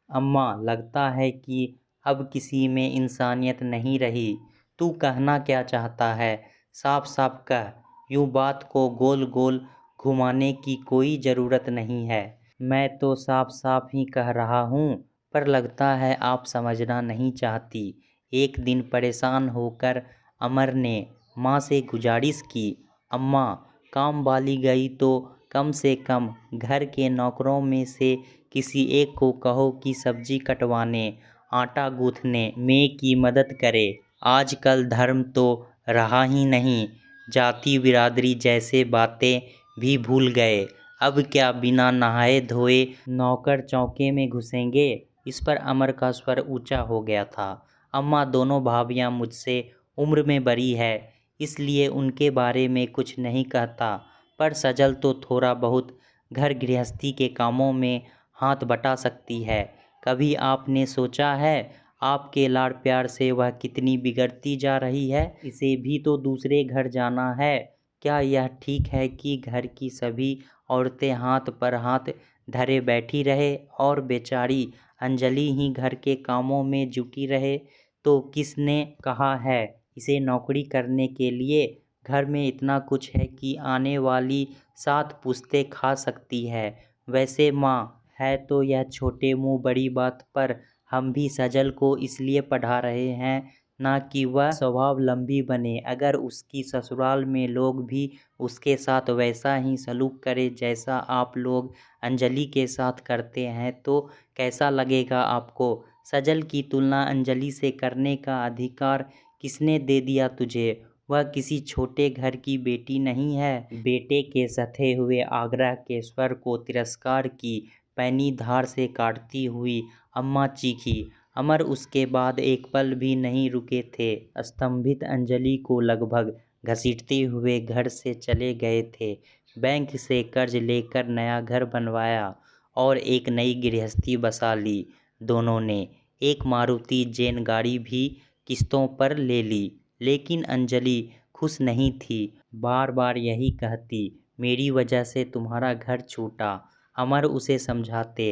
अम्मा, लगता है कि अब किसी में इंसानियत नहीं रही। तू कहना क्या चाहता है? साफ साफ कह। यूँ बात को गोल गोल घुमाने की कोई ज़रूरत नहीं है। मैं तो साफ साफ ही कह रहा हूँ, पर लगता है आप समझना नहीं चाहती। एक दिन परेशान होकर अमर ने माँ से गुजारिश की, अम्मा, काम वाली गई तो कम से कम घर के नौकरों में से किसी एक को कहो कि सब्जी कटवाने, आटा गूँथने में की मदद करे। आजकल धर्म तो रहा ही नहीं, जाति बिरादरी जैसे बातें भी भूल गए। अब क्या बिना नहाए धोए नौकर चौके में घुसेंगे? इस पर अमर का स्वर ऊंचा हो गया था। अम्मा, दोनों भाभियां मुझसे उम्र में बड़ी है, इसलिए उनके बारे में कुछ नहीं कहता, पर सजल तो थोड़ा बहुत घर गृहस्थी के कामों में हाथ बटा सकती है। कभी आपने सोचा है आपके लाड़ प्यार से वह कितनी बिगड़ती जा रही है? इसे भी तो दूसरे घर जाना है। क्या यह ठीक है कि घर की सभी औरतें हाथ पर हाथ धरे बैठी रहे और बेचारी अंजलि ही घर के कामों में जुटी रहे? तो किसने कहा है इसे नौकरी करने के लिए? घर में इतना कुछ है कि आने वाली 7 पुश्तें खा सकती है। वैसे माँ, है तो यह छोटे मुँह बड़ी बात, पर हम भी सजल को इसलिए पढ़ा रहे हैं ना कि वह स्वावलंबी बने। अगर उसकी ससुराल में लोग भी उसके साथ वैसा ही सलूक करें जैसा आप लोग अंजलि के साथ करते हैं तो कैसा लगेगा आपको? सजल की तुलना अंजलि से करने का अधिकार किसने दे दिया तुझे? वह किसी छोटे घर की बेटी नहीं है। बेटे के सथे हुए आग्रह के स्वर को तिरस्कार की पैनी धार से काटती हुई अम्मा चीखी। अमर उसके बाद एक पल भी नहीं रुके थे। स्तंभित अंजलि को लगभग घसीटते हुए घर से चले गए थे। बैंक से कर्ज लेकर नया घर बनवाया और एक नई गृहस्थी बसा ली। दोनों ने एक मारुति जेन गाड़ी भी किस्तों पर ले ली। लेकिन अंजलि खुश नहीं थी। बार बार यही कहती, मेरी वजह से तुम्हारा घर छूटा। अमर उसे समझाते,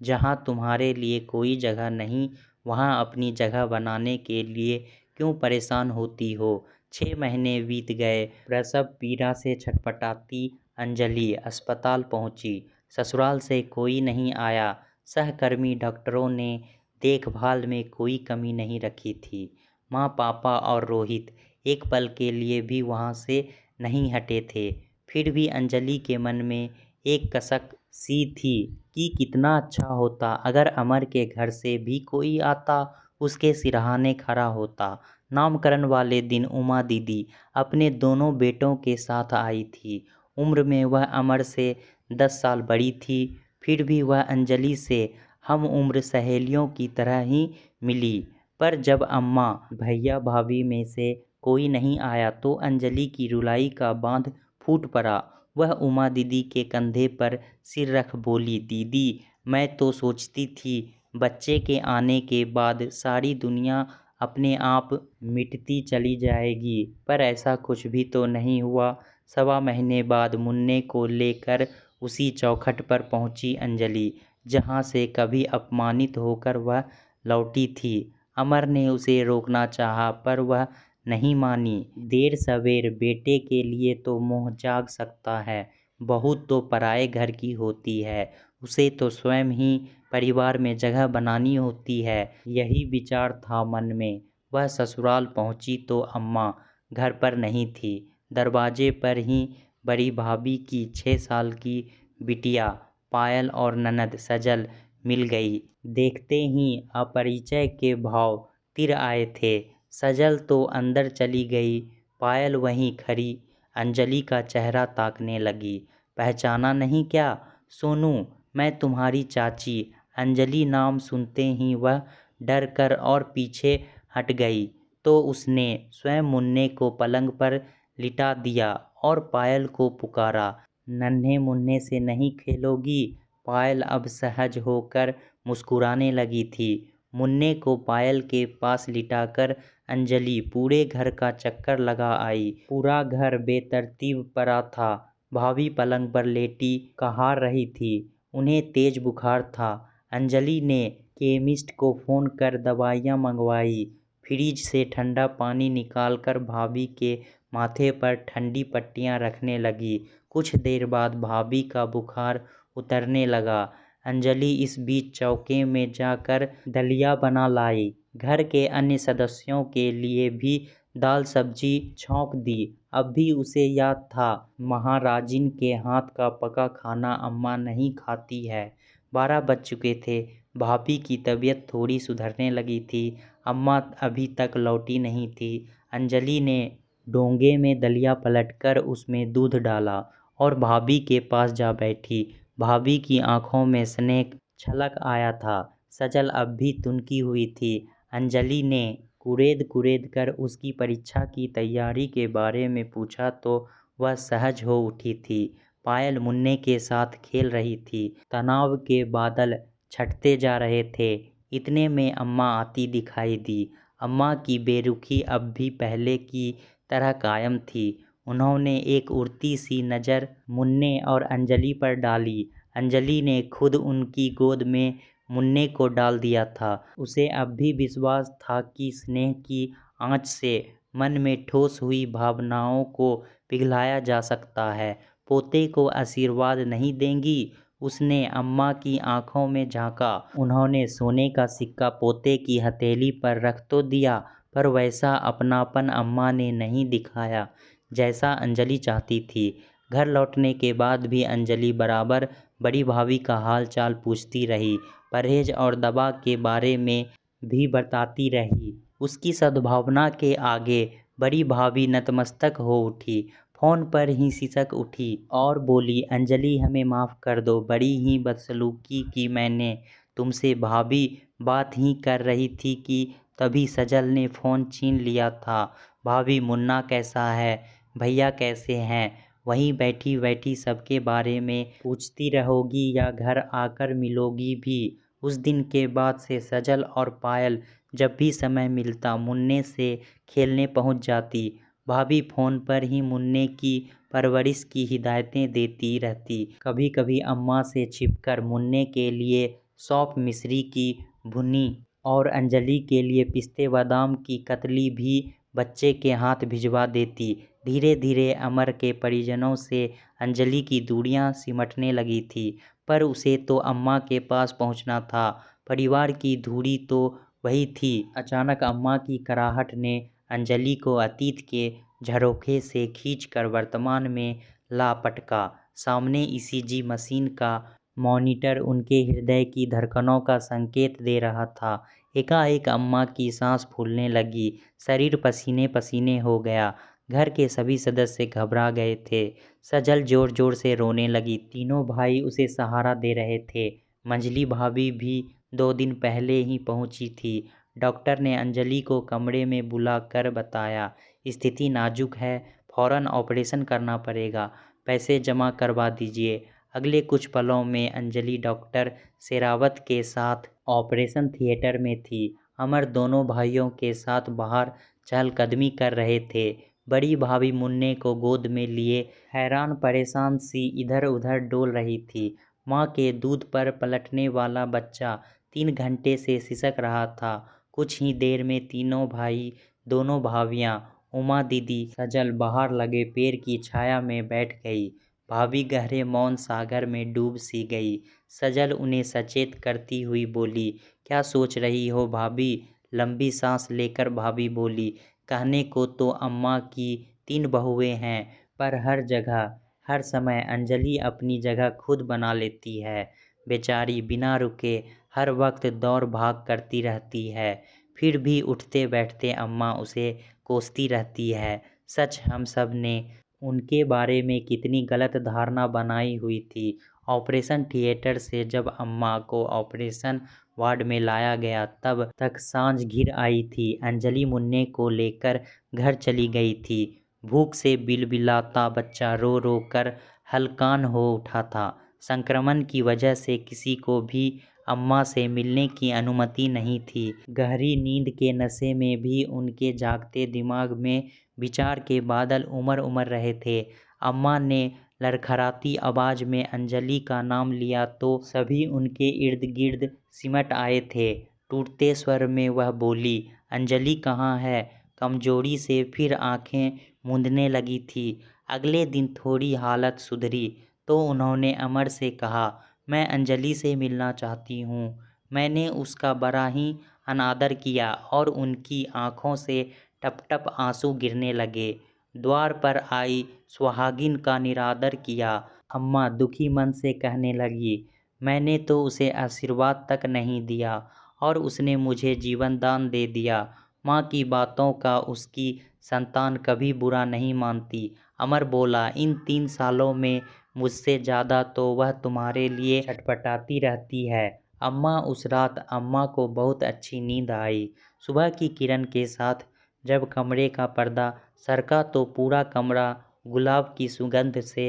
जहाँ तुम्हारे लिए कोई जगह नहीं, वहाँ अपनी जगह बनाने के लिए क्यों परेशान होती हो? 6 महीने बीत गए। प्रसव पीड़ा से छटपटाती अंजलि अस्पताल पहुंची। ससुराल से कोई नहीं आया। सहकर्मी डॉक्टरों ने देखभाल में कोई कमी नहीं रखी थी। माँ, पापा और रोहित एक पल के लिए भी वहाँ से नहीं हटे थे। फिर भी अंजलि के मन में एक कसक सी थी कि कितना अच्छा होता अगर अमर के घर से भी कोई आता, उसके सिरहाने खड़ा होता। नामकरण वाले दिन उमा दीदी अपने दोनों बेटों के साथ आई थी। उम्र में वह अमर से 10 साल बड़ी थी, फिर भी वह अंजलि से हम उम्र सहेलियों की तरह ही मिली। पर जब अम्मा भैया भाभी में से कोई नहीं आया तो अंजलि की रुलाई का बांध फूट पड़ा। वह उमा दीदी के कंधे पर सिर रख बोली, दीदी, मैं तो सोचती थी बच्चे के आने के बाद सारी दुनिया अपने आप मिटती चली जाएगी, पर ऐसा कुछ भी तो नहीं हुआ। 1.25 महीने बाद मुन्ने को लेकर उसी चौखट पर पहुंची अंजलि जहां से कभी अपमानित होकर वह लौटी थी। अमर ने उसे रोकना चाहा, पर वह नहीं मानी। देर सवेर बेटे के लिए तो मोह जाग सकता है, बहू तो पराए घर की होती है, उसे तो स्वयं ही परिवार में जगह बनानी होती है। यही विचार था मन में। वह ससुराल पहुंची तो अम्मा घर पर नहीं थी। दरवाजे पर ही बड़ी भाभी की 6 साल की बिटिया पायल और ननद सजल मिल गई। देखते ही अपरिचय के भाव तिर आए थे। सजल तो अंदर चली गई, पायल वहीं खड़ी अंजलि का चेहरा ताकने लगी। पहचाना नहीं क्या? सोनू, मैं तुम्हारी चाची। अंजलि नाम सुनते ही वह डर कर और पीछे हट गई तो उसने स्वयं मुन्ने को पलंग पर लिटा दिया और पायल को पुकारा, नन्हे मुन्ने से नहीं खेलोगी? पायल अब सहज होकर मुस्कुराने लगी थी। मुन्ने को पायल के पास लिटाकर अंजलि पूरे घर का चक्कर लगा आई। पूरा घर बेतरतीब पड़ा था। भाभी पलंग पर लेटी कहार रही थी। उन्हें तेज बुखार था। अंजलि ने केमिस्ट को फ़ोन कर दवाइयाँ मंगवाई। फ्रिज से ठंडा पानी निकालकर भाभी के माथे पर ठंडी पट्टियाँ रखने लगी। कुछ देर बाद भाभी का बुखार उतरने लगा। अंजलि इस बीच चौके में जाकर दलिया बना लाई। घर के अन्य सदस्यों के लिए भी दाल सब्जी छौंक दी। अब भी उसे याद था, महाराजिन के हाथ का पका खाना अम्मा नहीं खाती है। 12 बज चुके थे। भाभी की तबीयत थोड़ी सुधरने लगी थी। अम्मा अभी तक लौटी नहीं थी। अंजलि ने डोंगे में दलिया पलटकर उसमें दूध डाला और भाभी के पास जा बैठी। भाभी की आंखों में स्नेह छलक आया था। सजल अब भी तुनकी हुई थी। अंजलि ने कुरेद कर उसकी परीक्षा की तैयारी के बारे में पूछा तो वह सहज हो उठी थी। पायल मुन्ने के साथ खेल रही थी। तनाव के बादल छटते जा रहे थे। इतने में अम्मा आती दिखाई दी। अम्मा की बेरुखी अब भी पहले की तरह कायम थी। उन्होंने एक उड़ती सी नज़र मुन्ने और अंजलि पर डाली। अंजलि ने खुद उनकी गोद में मुन्ने को डाल दिया था। उसे अब भी विश्वास था कि स्नेह की आँच से मन में ठोस हुई भावनाओं को पिघलाया जा सकता है। पोते को आशीर्वाद नहीं देंगी? उसने अम्मा की आंखों में झांका। उन्होंने सोने का सिक्का पोते की हथेली पर रख तो दिया, पर वैसा अपनापन अम्मा ने नहीं दिखाया जैसा अंजलि चाहती थी। घर लौटने के बाद भी अंजलि बराबर बड़ी भाभी का हाल चाल पूछती रही। परहेज और दवा के बारे में भी बताती रही। उसकी सद्भावना के आगे बड़ी भाभी नतमस्तक हो उठी। फ़ोन पर ही सिसक उठी और बोली, अंजलि हमें माफ़ कर दो, बड़ी ही बदसलूकी की मैंने तुमसे। भाभी बात ही कर रही थी कि तभी सजल ने फ़ोन छीन लिया था। भाभी मुन्ना कैसा है, भैया कैसे हैं, वहीं बैठी बैठी सबके बारे में पूछती रहोगी या घर आकर मिलोगी भी? उस दिन के बाद से सजल और पायल जब भी समय मिलता मुन्ने से खेलने पहुंच जाती। भाभी फ़ोन पर ही मुन्ने की परवरिश की हिदायतें देती रहती। कभी कभी अम्मा से छिपकर मुन्ने के लिए सौंफ मिश्री की भुनी और अंजलि के लिए पिस्ते बादाम की कतली भी बच्चे के हाथ भिजवा देती। धीरे धीरे अमर के परिजनों से अंजलि की दूरियां सिमटने लगी थी, पर उसे तो अम्मा के पास पहुंचना था। परिवार की धुरी तो वही थी। अचानक अम्मा की कराहट ने अंजलि को अतीत के झरोखे से खींचकर वर्तमान में ला पटका। सामने ईसीजी मशीन का मॉनिटर उनके हृदय की धड़कनों का संकेत दे रहा था। एकाएक अम्मा की सांस फूलने लगी, शरीर पसीने पसीने हो गया। घर के सभी सदस्य घबरा गए थे। सजल जोर जोर से रोने लगी। तीनों भाई उसे सहारा दे रहे थे। मंजली भाभी भी 2 दिन पहले ही पहुंची थी। डॉक्टर ने अंजलि को कमरे में बुलाकर बताया, स्थिति नाजुक है, फौरन ऑपरेशन करना पड़ेगा, पैसे जमा करवा दीजिए। अगले कुछ पलों में अंजलि डॉक्टर शेरावत के साथ ऑपरेशन थिएटर में थी। अमर दोनों भाइयों के साथ बाहर चहलकदमी कर रहे थे। बड़ी भाभी मुन्ने को गोद में लिए हैरान परेशान सी इधर उधर डोल रही थी। माँ के दूध पर पलटने वाला बच्चा 3 घंटे से सिसक रहा था। कुछ ही देर में तीनों भाई, दोनों भाभियाँ, उमा दीदी, सजल बाहर लगे पेड़ की छाया में बैठ गई। भाभी गहरे मौन सागर में डूब सी गई। सजल उन्हें सचेत करती हुई बोली, क्या सोच रही हो भाभी? लंबी सांस लेकर भाभी बोली, कहने को तो अम्मा की 3 बहुएं हैं, पर हर जगह हर समय अंजलि अपनी जगह खुद बना लेती है। बेचारी बिना रुके हर वक्त दौड़ भाग करती रहती है, फिर भी उठते बैठते अम्मा उसे कोसती रहती है। सच, हम सब ने उनके बारे में कितनी गलत धारणा बनाई हुई थी। ऑपरेशन थिएटर से जब अम्मा को ऑपरेशन वार्ड में लाया गया तब तक सांझ घिर आई थी। अंजलि मुन्ने को लेकर घर चली गई थी। भूख से बिलबिलाता बच्चा रो रो कर हलकान हो उठा था। संक्रमण की वजह से किसी को भी अम्मा से मिलने की अनुमति नहीं थी। गहरी नींद के नशे में भी उनके जागते दिमाग में विचार के बादल उमड़ उमड़ रहे थे। अम्मा ने लड़खड़ाती आवाज में अंजलि का नाम लिया तो सभी उनके इर्द गिर्द सिमट आए थे। टूटते स्वर में वह बोली, अंजलि कहाँ है? कमजोरी से फिर आंखें मूंदने लगी थी। अगले दिन थोड़ी हालत सुधरी तो उन्होंने अमर से कहा, मैं अंजलि से मिलना चाहती हूँ। मैंने उसका बड़ा ही अनादर किया और उनकी आंखों से टप टप आंसू गिरने लगे। द्वार पर आई सुहागिन का निरादर किया। अम्मा दुखी मन से कहने लगी, मैंने तो उसे आशीर्वाद तक नहीं दिया और उसने मुझे जीवन दान दे दिया। माँ की बातों का उसकी संतान कभी बुरा नहीं मानती। अमर बोला, इन 3 सालों में मुझसे ज़्यादा तो वह तुम्हारे लिए छटपटाती रहती है। अम्मा उस रात अम्मा को बहुत अच्छी नींद आई। सुबह की किरण के साथ जब कमरे का पर्दा सरका तो पूरा कमरा गुलाब की सुगंध से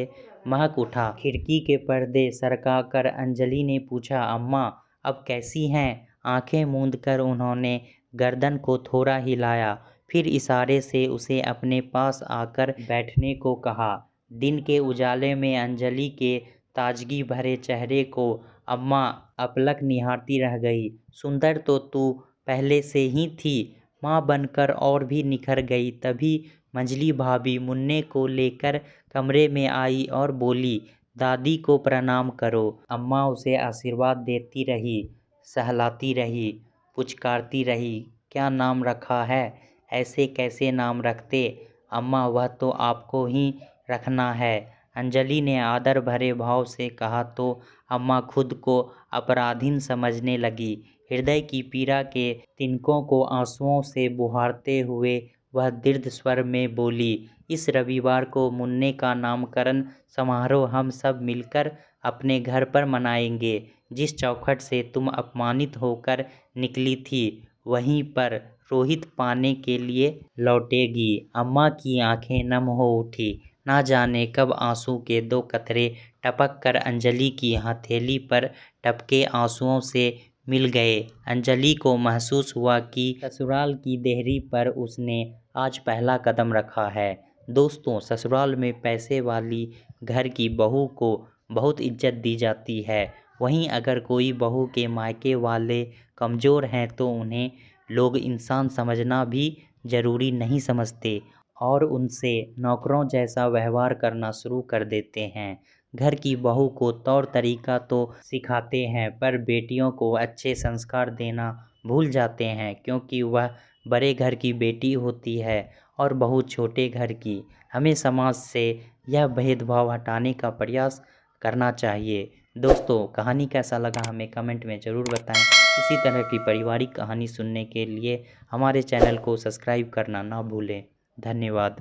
महक उठा। खिड़की के पर्दे सरकाकर अंजलि ने पूछा, अम्मा अब कैसी हैं? आंखें मूंदकर उन्होंने गर्दन को थोड़ा हिलाया, फिर इशारे से उसे अपने पास आकर बैठने को कहा। दिन के उजाले में अंजलि के ताजगी भरे चेहरे को अम्मा अपलक निहारती रह गई। सुंदर तो तू पहले से ही थी, माँ बनकर और भी निखर गई। तभी मंजली भाभी मुन्ने को लेकर कमरे में आई और बोली, दादी को प्रणाम करो। अम्मा उसे आशीर्वाद देती रही, सहलाती रही, पुचकारती रही, क्या नाम रखा है? ऐसे कैसे नाम रखते? अम्मा वह तो आपको ही रखना है। अंजलि ने आदर भरे भाव से कहा तो अम्मा खुद को अपराधीन समझने लगी। हृदय की पीड़ा के तिनकों को आंसुओं से बुहारते हुए वह दृढ़ स्वर में बोली, इस रविवार को मुन्ने का नामकरण समारोह हम सब मिलकर अपने घर पर मनाएंगे। जिस चौखट से तुम अपमानित होकर निकली थी वहीं पर रोहित पाने के लिए लौटेगी। अम्मा की आंखें नम हो उठी। ना जाने कब आंसू के 2 कतरे टपक कर अंजलि की हथेली पर टपके आंसुओं से मिल गए। अंजलि को महसूस हुआ कि ससुराल की देहरी पर उसने आज पहला कदम रखा है। दोस्तों, ससुराल में पैसे वाली घर की बहू को बहुत इज्जत दी जाती है। वहीं अगर कोई बहू के मायके वाले कमज़ोर हैं तो उन्हें लोग इंसान समझना भी ज़रूरी नहीं समझते और उनसे नौकरों जैसा व्यवहार करना शुरू कर देते हैं। घर की बहू को तौर तरीका तो सिखाते हैं पर बेटियों को अच्छे संस्कार देना भूल जाते हैं, क्योंकि वह बड़े घर की बेटी होती है और बहू छोटे घर की। हमें समाज से यह भेदभाव हटाने का प्रयास करना चाहिए। दोस्तों, कहानी कैसा लगा हमें कमेंट में ज़रूर बताएं। इसी तरह की पारिवारिक कहानी सुनने के लिए हमारे चैनल को सब्सक्राइब करना ना भूलें। धन्यवाद।